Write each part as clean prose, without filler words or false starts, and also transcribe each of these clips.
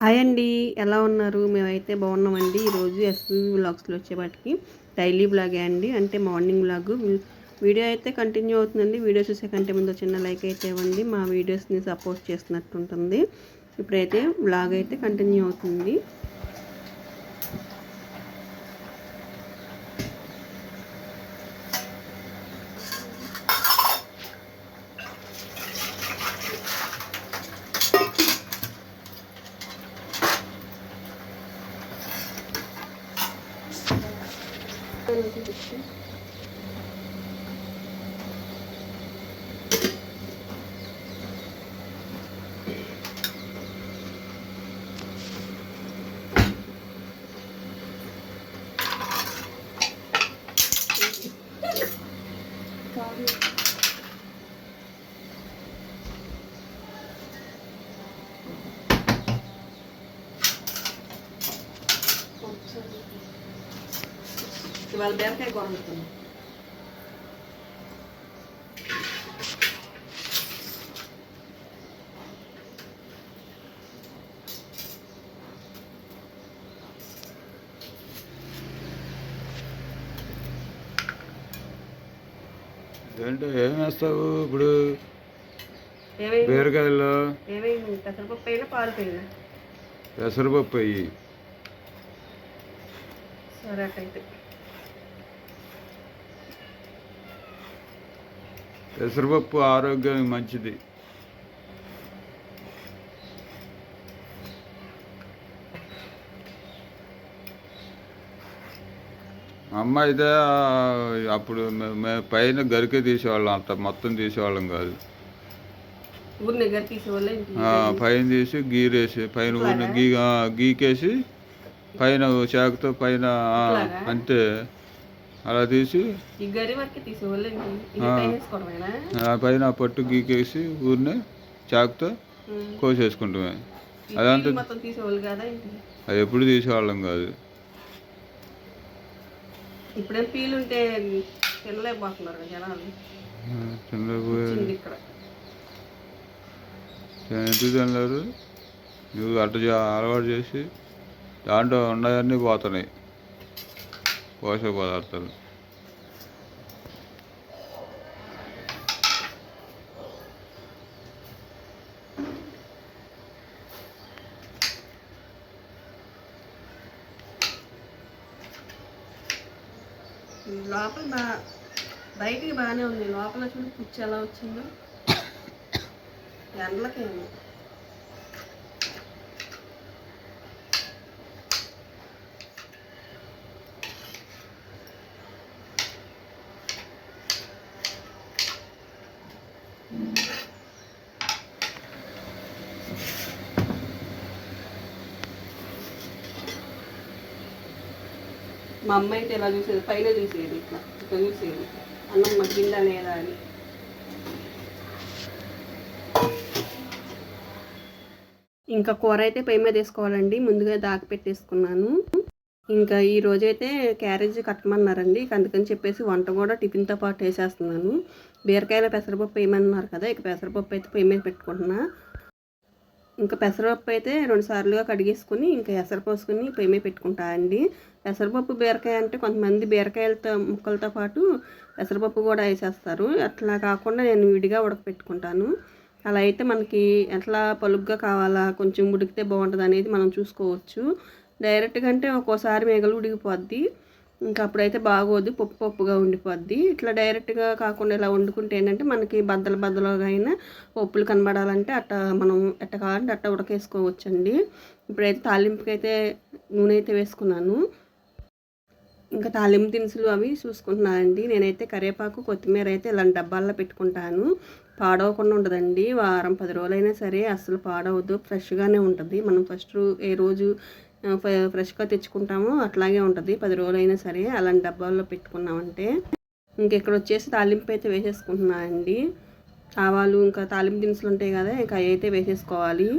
Hi అండి. ఎలా ఉన్నారు? మేమైతే బాగున్నామండి. ఈరోజు ఎస్‌వి వ్లాగ్స్‌లో వచ్చేపాటికి డైలీ వ్లాగే అండి. అంటే మార్నింగ్ వ్లాగు. వీడియో అయితే కంటిన్యూ అవుతుందండి. వీడియో చూసే కంటే ముందు చిన్న లైక్ అయితే ఇవ్వండి. మా వీడియోస్ని సపోర్ట్ చేస్తున్నట్టు ఉంటుంది. ఇప్పుడైతే వ్లాగ్ అయితే కంటిన్యూ అవుతుంది. ఇవాళ బీరకాయ కూర వండుతున్నాం. ఏంటో ఏం వేస్తావు ఇప్పుడు బీరకాయల్లో? పెసరపప్పు అయినా పాలు అయినా పెసరపప్పు అయ్యి. సరే అట్టయితే పెసరపప్పు ఆరోగ్యానికి మంచిది. అమ్మ అయితే అప్పుడు మేము పైన గరికే తీసేవాళ్ళం, అంత మొత్తం తీసేవాళ్ళం కాదు. పైన తీసి గీరేసి పైన ఊరిని గీకేసి పైన చాకుతో పైన అంతే అలా తీసి పైన పట్టు గీకేసి ఊరిని చాకుతో కోసేసుకుంటామే. అదంతా అది ఎప్పుడు తీసేవాళ్ళం కాదు. ఇప్పుడే పీలుంటే తినలేకపోతున్నారు జనాలు. ఎందుకు తినలేరు? నువ్వు అలవాటు చేసి దాంట్లో ఉన్నాయన్నీ పోతున్నాయి పోషక పదార్థాలు. లోపల బయటికి బాగానే ఉంది, లోపల చూడు పుచ్చి ఎలా వచ్చిందో. ఎండలకేమో మా అమ్మ అయితే ఇలా చూసేది, పైన చూసేది, ఇట్లా చూసేది అన్నం మగ్గిందా లేదా అని. ఇంకా కూర అయితే పొయ్యి మీద వేసుకోవాలండి. ముందుగా దాకా పెట్టేసుకున్నాను. ఇంకా ఈ రోజైతే క్యారేజ్ కట్టమన్నారండి. అందుకని చెప్పేసి వంట కూడా టిఫిన్తో పాటు వేసేస్తున్నాను. బీరకాయల పెసరపప్పు వేయమన్నారు కదా, ఇక పెసరపప్పు అయితే పొయ్యి మీద పెట్టుకుంటున్నా. ఇంకా పెసరపప్పు అయితే 2 సార్లుగా కడిగేసుకుని ఇంకా ఎసరు పోసుకుని పొయ్యి మీద పెట్టుకుంటా అండి. పెసరపప్పు బీరకాయ అంటే కొంతమంది బీరకాయలతో ముక్కలతో పాటు పెసరపప్పు కూడా వేసేస్తారు. అట్లా కాకుండా నేను విడిగా ఉడకపెట్టుకుంటాను. అలా అయితే మనకి ఎట్లా పలుగ్గా కావాలా, కొంచెం ఉడికితే బాగుంటుంది అనేది మనం చూసుకోవచ్చు. డైరెక్ట్గా అంటే ఒక్కోసారి మేగలు ఉడికిపోద్ది, ఇంకా అప్పుడైతే బాగోదు, పప్పు పప్పుగా ఉండిపోద్ది. ఇట్లా డైరెక్ట్గా కాకుండా ఇలా వండుకుంటే ఏంటంటే మనకి బద్దలుగా అయినా పప్పులు కనబడాలంటే అట్ట మనం ఎట్ట కావాలంటే అట్ట ఉడకేసుకోవచ్చండి. ఇప్పుడైతే తాలింపుకి అయితే నూనె అయితే వేసుకున్నాను. ఇంకా తాలింపు దినుసులు అవి చూసుకుంటున్నానండి. నేనైతే కరివేపాకు, కొత్తిమీర అయితే ఇలాంటి డబ్బాల్లో పెట్టుకుంటాను. పాడవకుండా ఉంటుందండి. వారం 10 రోజులైనా సరే అస్సలు పాడవద్దు, ఫ్రెష్గానే ఉంటుంది. మనం ఫస్ట్ ఏ రోజు ఫ్రెష్గా తెచ్చుకుంటామో అట్లాగే ఉంటుంది 10 రోజులైనా సరే అలాంటి డబ్బాల్లో పెట్టుకున్నామంటే. ఇంకెక్కడ వచ్చేసి తాలింపు అయితే వేసేసుకుంటున్నానండి. ఆవాలు ఇంకా తాలింపు దినుసులు ఉంటాయి కదా, ఇంకా అవి అయితే వేసేసుకోవాలి.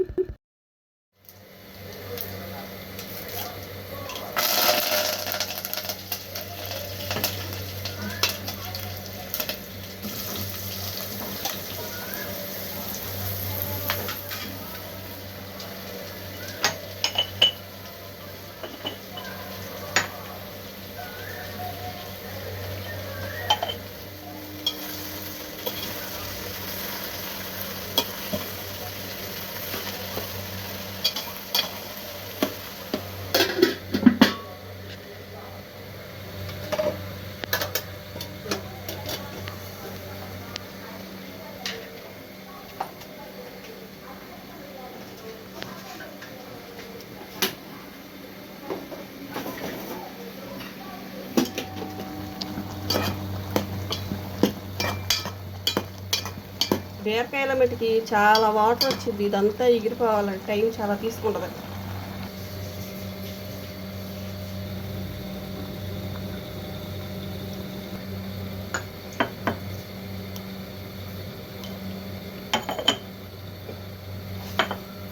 బీరకాయల మటుకి చాలా వాటర్ వచ్చింది. ఇదంతా ఎగిరిపోవాలంటే టైం చాలా తీసుకుంటుంది.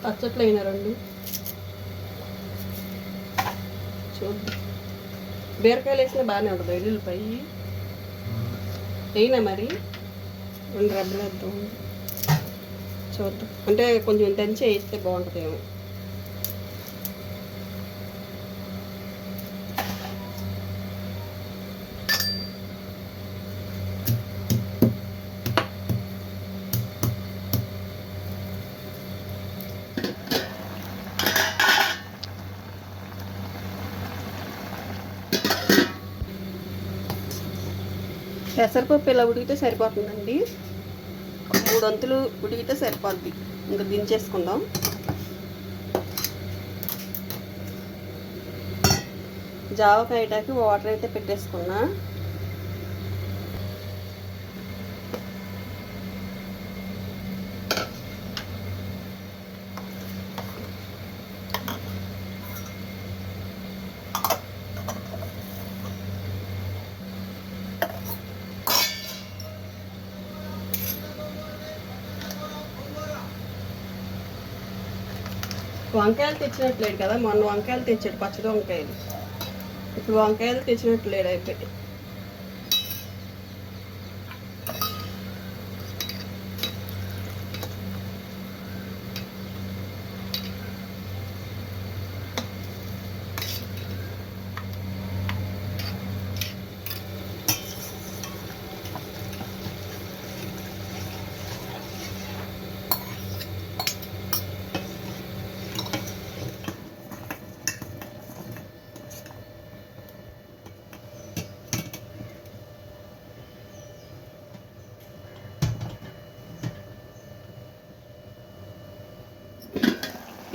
పచ్చట్లు అయినా 2 చూద్దాం. బీరకాయలు వేసినా బాగానే ఉంటుంది. వెల్లుల్లిపాయ అయినా మరి 2 రెబ్బలు వేద్దాం. చూద్దాం, అంటే కొంచెం దంచి వేస్తే బాగుంటుందేమో. పెసరపప్పు ఇలా ఉడికితే సరిపోతుందండి. 3 వంతులు ఉడికితే సరిపోద్ది. ఇంకా దించేసుకుందాం. జావకాయటాకి వాటర్ అయితే పెట్టేసుకున్నా. వంకాయలు తెచ్చినట్లేదు కదా, మొన్న వంకాయలు తెచ్చాడు, పచ్చడి వంకాయలు. ఇప్పుడు వంకాయలు తెచ్చినట్లేదు అయిపోయి.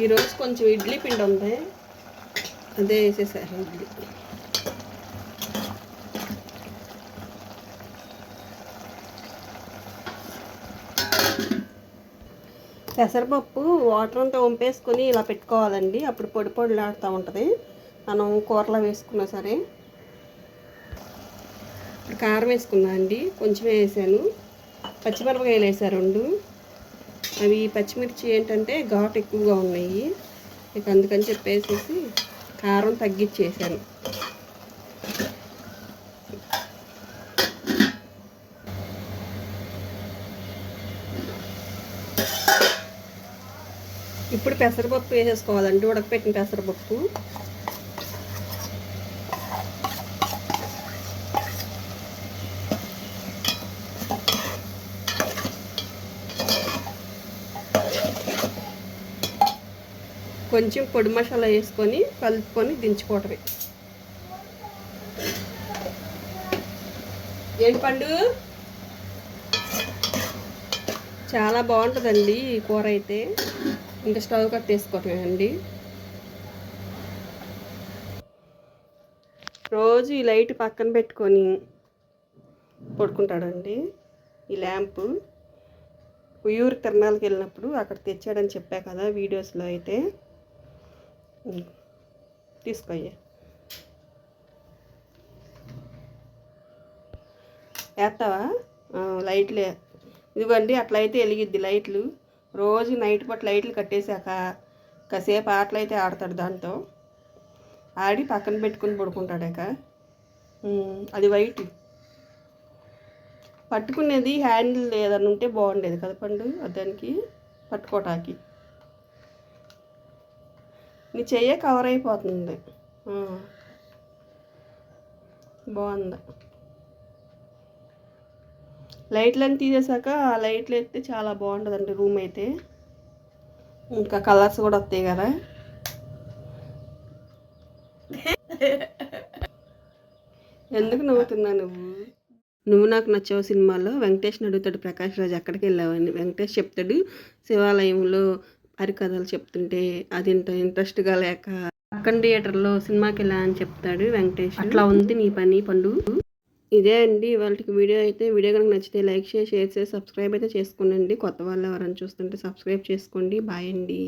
ఈరోజు కొంచెం ఇడ్లీ పిండి ఉంది, అదే వేసేసారు ఇడ్లీ. పెసరపప్పు వాటర్ అంతా వంపేసుకొని ఇలా పెట్టుకోవాలండి. అప్పుడు పొడి పొడిలాడుతూ ఉంటుంది మనం కూరలో వేసుకున్నా సరే. కారం వేసుకున్నా అండి, కొంచెమే వేసాను. పచ్చిమిరపకాయలు వేసారు 2. అవి పచ్చిమిర్చి ఏంటంటే ఘాటు ఎక్కువగా ఉన్నాయి, ఇక అందుకని చెప్పేసి కారం తగ్గించేసాను. ఇప్పుడు పెసరపప్పు వేసేసుకోవాలండి, ఉడకపెట్టిన పెసరపప్పు. కొంచెం పొడి మసాలా వేసుకొని కలుపుకొని దించుకోవటమే. ఏంటి పండు, చాలా బాగుంటుందండి ఈ కూర అయితే. ఇంకా స్టవ్ కట్టేసుకోవటమే అండి. రోజు ఈ లైట్ పక్కన పెట్టుకొని పడుకుంటాడండి. ఈ ల్యాంపు ఉయ్యూరు తిరణాలకి వెళ్ళినప్పుడు అక్కడ తెచ్చాడని చెప్పా కదా వీడియోస్లో అయితే. తీసుకోయ్యా, వేస్తావా? లైట్లు ఇదిగోండి, అట్లయితే వెలిగిద్ది లైట్లు. రోజు నైట్ పూట లైట్లు కట్టేశాక కాసేపు ఆటలైతే ఆడతాడు, దాంతో ఆడి పక్కన పెట్టుకుని పడుకుంటాడాక. అది వైట్ పట్టుకునేది హ్యాండిల్ ఏదన్నా ఉంటే బాగుండేది కదా పండు, దానికి పట్టుకోవటానికి. నీ చెయ్యే కవర్ అయిపోతుంది. బాగుంది. లైట్లన్నీ తీసేసాక ఆ లైట్లు ఎత్తే చాలా బాగుంటుందండి రూమ్ అయితే. ఇంకా కలర్స్ కూడా వస్తాయి కదా. ఎందుకు నవ్వుతున్నా నువ్వు నాకు నచ్చావు సినిమాలో వెంకటేష్ని అడుగుతాడు ప్రకాష్ రాజ్ ఎక్కడికి వెళ్ళావని. వెంకటేష్ చెప్తాడు శివాలయంలో హరికథలు చెప్తుంటే అది ఇంట్రెస్ట్గా లేక పక్కన థియేటర్లో సినిమాకి వెళ్ళా అని చెప్తాడు వెంకటేష్. అట్లా ఉంది నీ పని పండు. ఇదే అండి ఇవాళకి వీడియో అయితే. వీడియో కనుక నచ్చితే లైక్ చేసి షేర్ చేసి సబ్స్క్రైబ్ అయితే చేసుకోండి. కొత్త వాళ్ళు ఎవరైనా చూస్తుంటే సబ్స్క్రైబ్ చేసుకోండి. బాయ్ అండి.